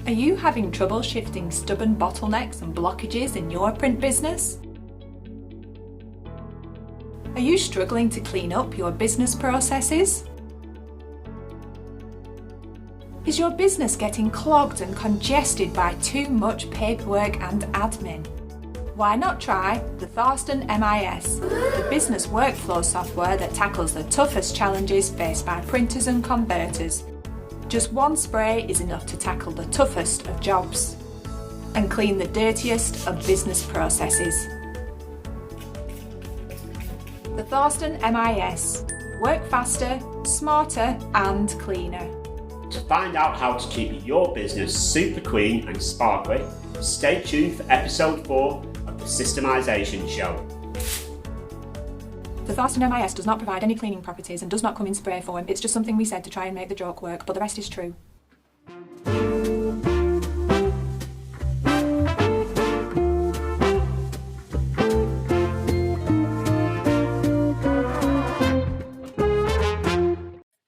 Are you having trouble shifting stubborn bottlenecks and blockages in your print business? Are you struggling to clean up your business processes? Is your business getting clogged and congested by too much paperwork and admin? Why not try the Thorsten MIS, the business workflow software that tackles the toughest challenges faced by printers and converters. Just one spray is enough to tackle the toughest of jobs and clean the dirtiest of business processes. The Thorsten MIS. Work faster, smarter and cleaner. To find out how to keep your business super clean and sparkly, stay tuned for episode 4 of the Systemization Show. The Thorsten MIS does not provide any cleaning properties and does not come in spray form. It's just something we said to try and make the joke work, but the rest is true.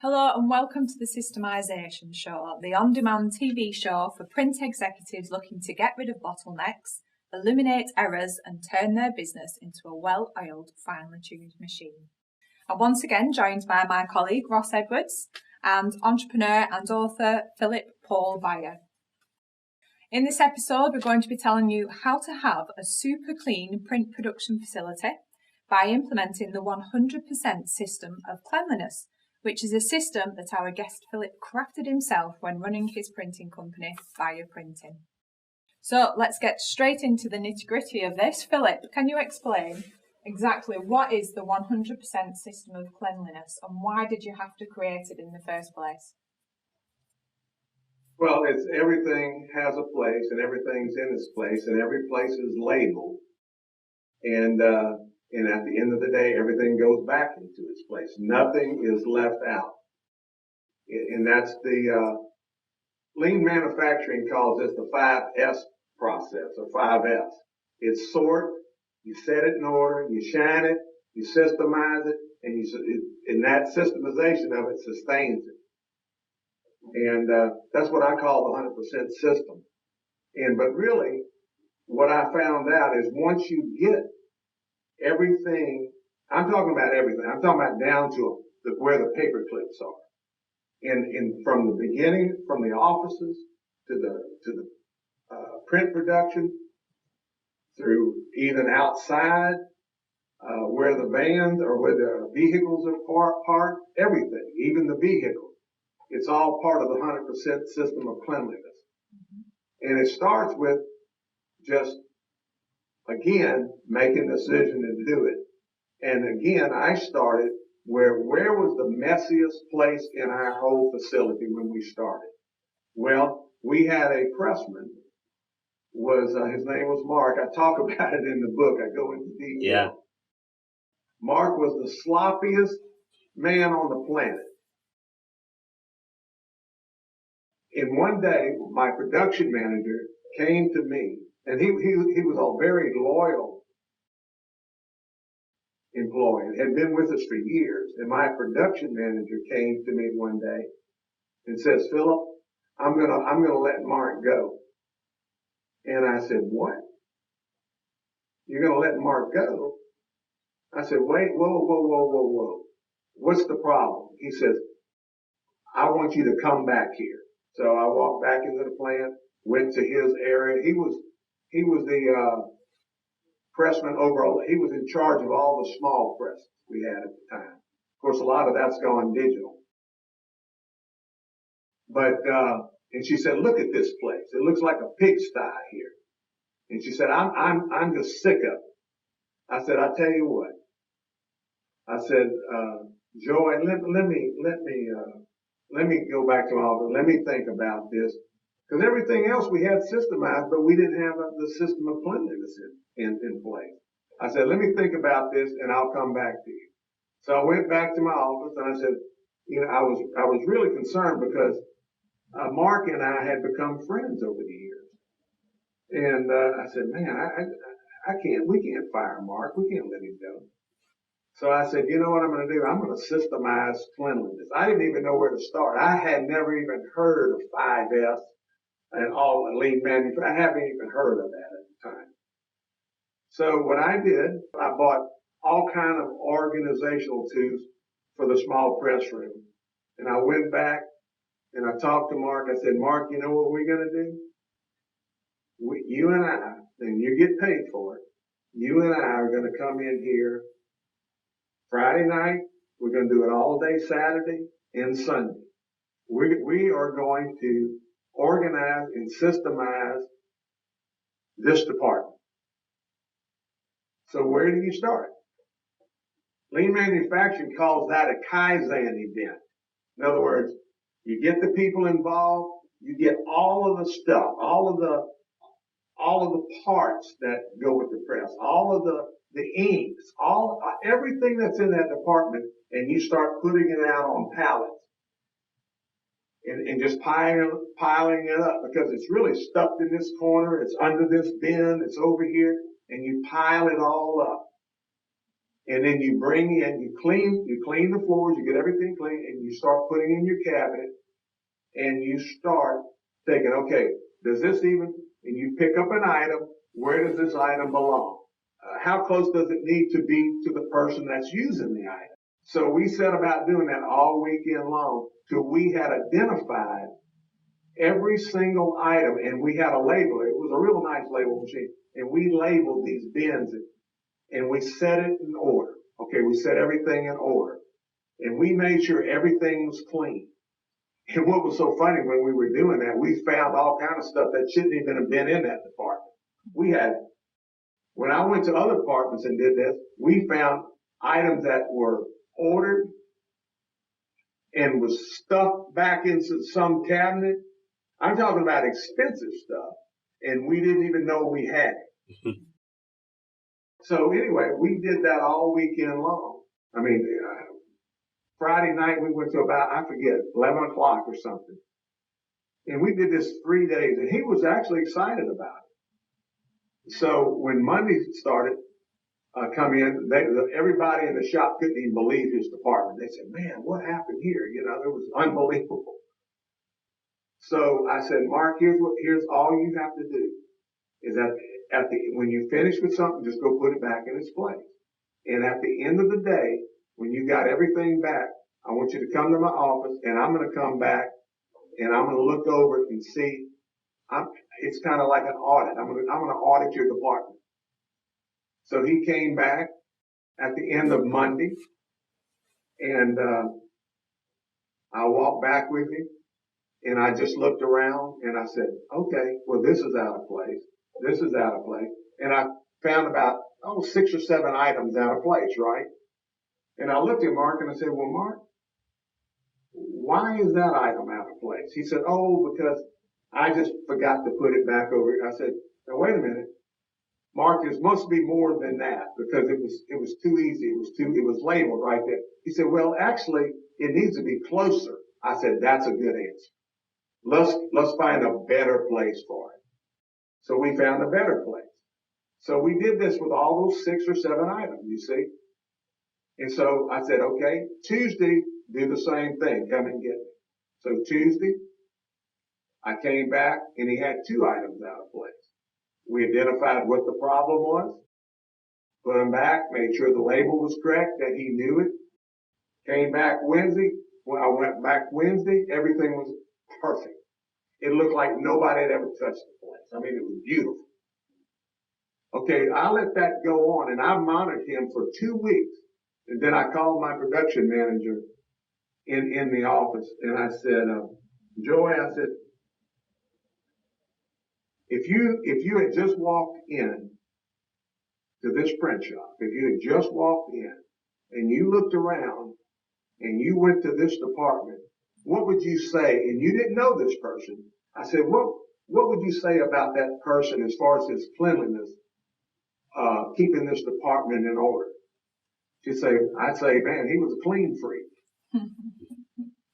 Hello and welcome to the Systemization Show, the on-demand TV show for print executives looking to get rid of bottlenecks, eliminate errors and turn their business into a well-oiled, finely tuned machine. I'm once again joined by my colleague Ross Edwards and entrepreneur and author Philip Paul Bayer. In this episode we're going to be telling you how to have a super clean print production facility by implementing the 100% System of Cleanliness, which is a system that our guest Philip crafted himself when running his printing company, Bayer Printing. So let's get straight into the nitty-gritty of this. Philip, can you explain exactly what is the 100% System of Cleanliness and why did you have to create it in the first place? Well, it's everything has a place and everything's in its place and every place is labeled. And at the end of the day, everything goes back into its place. Nothing is left out. And that's the lean manufacturing calls this the 5S process, or 5S. It's sort, you set it in order, you shine it, you systemize it, and that systemization of it sustains it. And that's what I call the 100% system. But really, what I found out is once you get everything, I'm talking about everything. I'm talking about down to where the paper clips are. And from the beginning, from the offices to the print production, through even outside, where the vans or where the vehicles are parked, everything, even the vehicle, it's all part of the 100% System of Cleanliness. And it starts with just, again, making a decision to do it. And again, I started where was the messiest place in our whole facility when we started? Well, we had a pressman, his name was Mark. I talk about it in the book. I go into detail. Yeah. Mark was the sloppiest man on the planet. And one day, my production manager came to me, and he was a very loyal employee, had been with us for years. And my production manager came to me one day and says, "Philip, I'm gonna let Mark go." And I said, "What? You're gonna let Mark go?" I said, "Wait, whoa. What's the problem?" He says, "I want you to come back here." So I walked back into the plant, went to his area. He was the pressman overall. He was in charge of all the small presses we had at the time. Of course, a lot of that's gone digital. But and she said, "Look at this place. It looks like a pigsty here." And she said, "I'm just sick of it." I said, "I tell you what." I said, "Joey, let me go back to my office. Let me think about this, because everything else we had systemized, but we didn't have the System of Cleanliness in place." I said, "Let me think about this, and I'll come back to you." So I went back to my office, and I said, I was really concerned because Mark and I had become friends over the years. And I said, "Man, we can't fire Mark. We can't let him go." So I said, "You know what I'm going to do? I'm going to systemize cleanliness." I didn't even know where to start. I had never even heard of 5S and all lean manufacturing. I haven't even heard of that at the time. So what I did, I bought all kind of organizational tools for the small press room. And I went back and I talked to Mark. I said, Mark, you know what we're going to do? You and I, and you get paid for it, you and I are going to come in here Friday night. We're going to do it all day Saturday and Sunday. We are going to organize and systemize this department. So where do you start? Lean manufacturing calls that a Kaizen event. In other words, you get the people involved, you get all of the stuff, all of the parts that go with the press, all of the inks, everything that's in that department, and you start putting it out on pallets and just piling it up, because it's really stuffed in this corner, it's under this bin, it's over here, and you pile it all up. And then you bring in, you clean the floors, you get everything clean, and you start putting in your cabinet, and you start thinking, okay, does this even, and you pick up an item, where does this item belong? How close does it need to be to the person that's using the item? So we set about doing that all weekend long till we had identified every single item, and we had a label. It was a real nice label machine, and we labeled these bins, and we set it in order. Okay, we set everything in order, and we made sure everything was clean. And what was so funny, when we were doing that, we found all kind of stuff that shouldn't even have been in that department. When I went to other departments and did this, we found items that were ordered and was stuffed back into some cabinet. I'm talking about expensive stuff, and we didn't even know we had it. So anyway, we did that all weekend long. I mean, Friday night we went to about, I forget, 11 o'clock or something. And we did this 3 days, and he was actually excited about it. So when Monday started, come in, everybody in the shop couldn't even believe his department. They said, man, what happened here? You know, it was unbelievable. So I said, Mark, here's all you have to do is when you finish with something, just go put it back in its place. And at the end of the day, when you got everything back, I want you to come to my office, and I'm going to come back and I'm going to look over it and see. It's kind of like an audit. I'm going to audit your department. So he came back at the end of Monday, and I walked back with him, and I just looked around and I said, okay, well, this is out of place. This is out of place. And I found about 6 or 7 items out of place, right? And I looked at Mark and I said, well, Mark, why is that item out of place? He said, because I just forgot to put it back over here. I said, now wait a minute. Mark, there must be more than that, because it was too easy. It was labeled right there. He said, well, actually, it needs to be closer. I said, that's a good answer. Let's find a better place for it. So we found a better place. So we did this with all those 6 or 7 items, you see. And so I said, okay, Tuesday, do the same thing. Come and get me. So Tuesday, I came back and he had 2 items out of place. We identified what the problem was, put them back, made sure the label was correct, that he knew it. Came back Wednesday. When I went back Wednesday, everything was perfect. It looked like nobody had ever touched the place. I mean, it was beautiful. Okay, I let that go on, and I monitored him for 2 weeks. And then I called my production manager in the office, and I said, Joey, I said, if you had just walked in to this print shop, if you had just walked in and you looked around and you went to this department, what would you say? And you didn't know this person. I said, what would you say about that person as far as his cleanliness, keeping this department in order? I'd say, man, he was a clean freak.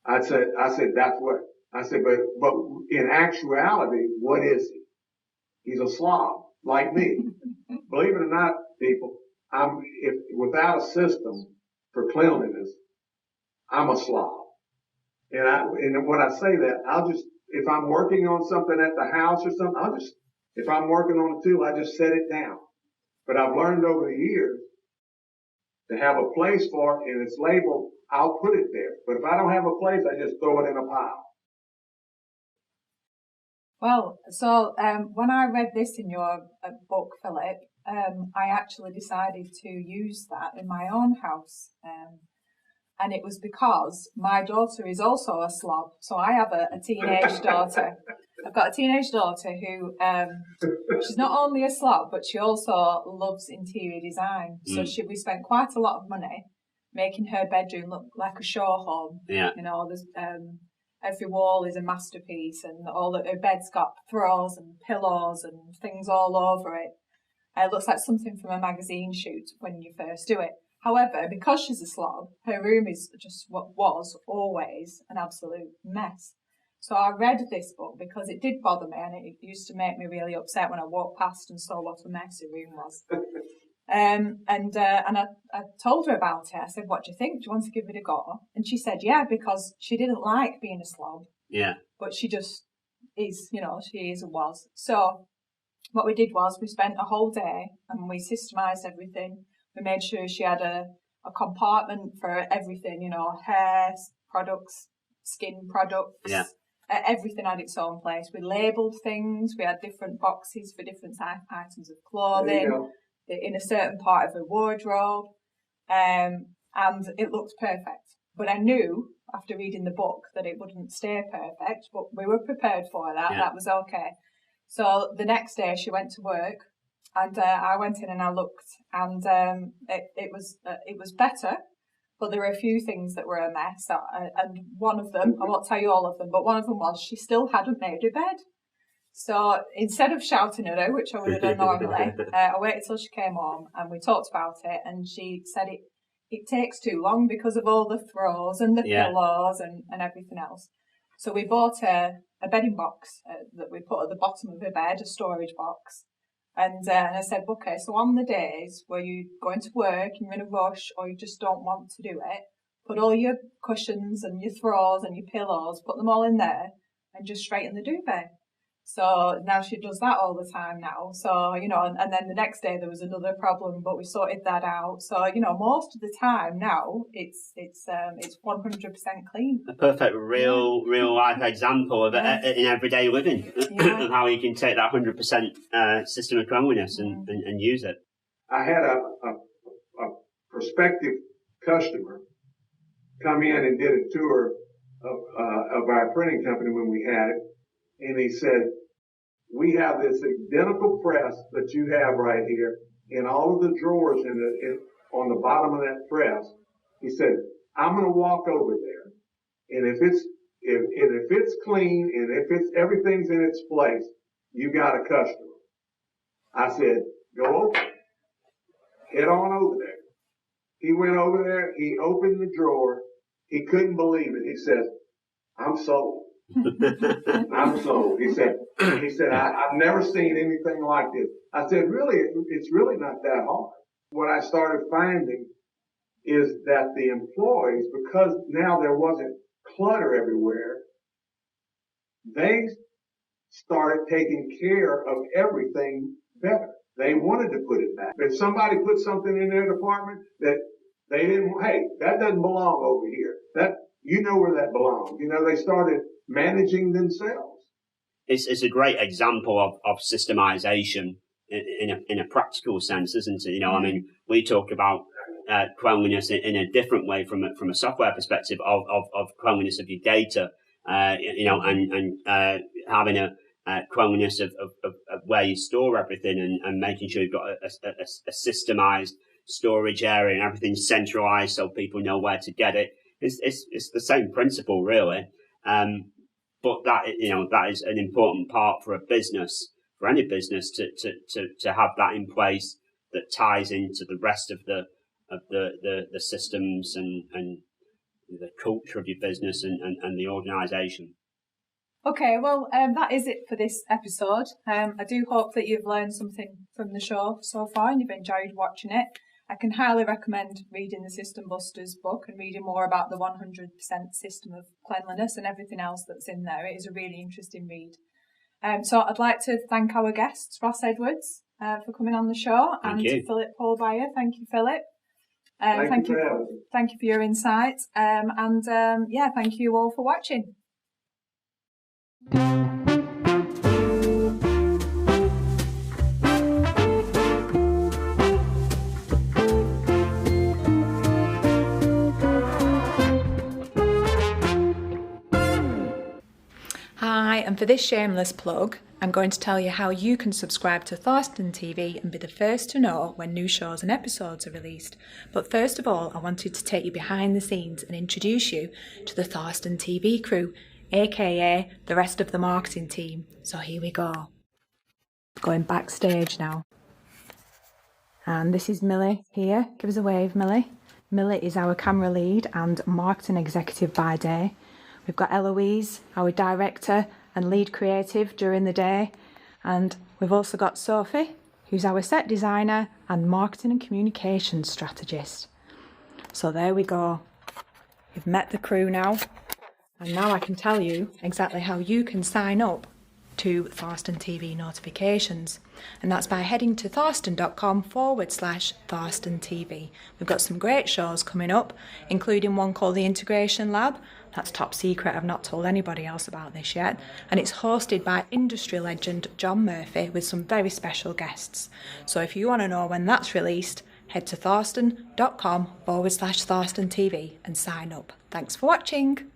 I said, that's what. I said, but in actuality, what is he? He's a slob, like me. Believe it or not, people, without a system for cleanliness, I'm a slob. And when I say that, if I'm working on something at the house or something, if I'm working on a tool, I just set it down. But I've learned over the years to have a place for it, and it's labeled, I'll put it there. But if I don't have a place, I just throw it in a pile. Well, so when I read this in your book, Philip, I actually decided to use that in my own house. And it was because my daughter is also a slob. So I have a teenage daughter. I've got a teenage daughter who, she's not only a slob, but she also loves interior design. So we spent quite a lot of money making her bedroom look like a show home. Yeah. You know, there's, every wall is a masterpiece, and her bed's got throws and pillows and things all over it. It looks like something from a magazine shoot when you first do it. However, because she's a slob, her room is just what was always an absolute mess. So I read this book because it did bother me, and it used to make me really upset when I walked past and saw what a mess her room was. And I told her about it. I said, "What do you think? Do you want to give it a go?" And she said, "Yeah," because she didn't like being a slob. Yeah. But she just is, she is and was. So what we did was we spent a whole day and we systemised everything. We made sure she had a compartment for everything, hair products, skin products. Yeah. Everything had its own place. We labelled things. We had different boxes for different items of clothing in a certain part of her wardrobe. And it looked perfect. But I knew after reading the book that it wouldn't stay perfect, but we were prepared for that. Yeah. That was okay. So the next day she went to work, and I went in and I looked, and it was better, but there were a few things that were a mess. And one of them, I won't tell you all of them, but one of them was she still hadn't made her bed. So instead of shouting at her, which I would have done normally, I waited till she came home and we talked about it, and she said it takes too long because of all the throws and the pillows and everything else. So we bought a bedding box that we put at the bottom of her bed, a storage box. And I said, okay, so on the days where you're going to work and you're in a rush or you just don't want to do it, put all your cushions and your throws and your pillows, put them all in there and just straighten the duvet. So now she does that all the time now. So, and then the next day there was another problem, but we sorted that out. So, most of the time now it's 100% clean. A perfect real life example of it in everyday living, of how you can take that 100% system of cleanliness and use it. I had a prospective customer come in and did a tour of our printing company when we had it. And he said, we have this identical press that you have right here in all of the drawers on the bottom of that press. He said, I'm going to walk over there. And if it's clean and if everything's in its place, you got a customer. I said, go over. Head on over there. He went over there. He opened the drawer. He couldn't believe it. He said, I'm sold. I'm sold. He said, I've never seen anything like this. I said, really, it's really not that hard. What I started finding is that the employees, because now there wasn't clutter everywhere, they started taking care of everything better. They wanted to put it back. If somebody put something in their department that they didn't, hey, that doesn't belong over here. That, where that belongs. They started managing themselves. It's a great example of systemization in a practical sense, isn't it? I mean, we talk about cleanliness in a different way from a software perspective of cleanliness of your data, and having a cleanliness of where you store everything and making sure you've got a systemized storage area and everything's centralized so people know where to get it. It's the same principle, really. But that is an important part for a business, for any business to have that in place that ties into the rest of the systems and the culture of your business and the organisation. Okay, well, that is it for this episode. I do hope that you've learned something from the show so far and you've enjoyed watching it. I can highly recommend reading the System Busters book and reading more about the 100% System of Cleanliness and everything else that's in there. It is a really interesting read. So I'd like to thank our guests, Ross Edwards, for coming on the show, Thank and you. Philip Paulbyer. Thank you, Philip. Thank you for having me. Thank you for your insights. Thank you all for watching. Hi, and for this shameless plug, I'm going to tell you how you can subscribe to Thorsten TV and be the first to know when new shows and episodes are released. But first of all, I wanted to take you behind the scenes and introduce you to the Thorsten TV crew, aka the rest of the marketing team. So here we go. Going backstage now. And this is Millie here. Give us a wave, Millie. Millie is our camera lead and marketing executive by day. We've got Eloise, our director and lead creative during the day. And we've also got Sophie, who's our set designer and marketing and communications strategist. So there we go. You've met the crew now. And now I can tell you exactly how you can sign up to Thorsten TV notifications. And that's by heading to thorsten.com/Thorsten TV. We've got some great shows coming up, including one called The Integration Lab. That's top secret. I've not told anybody else about this yet. And it's hosted by industry legend John Murphy with some very special guests. So if you want to know when that's released, head to thorsten.com/Thorsten TV and sign up. Thanks for watching.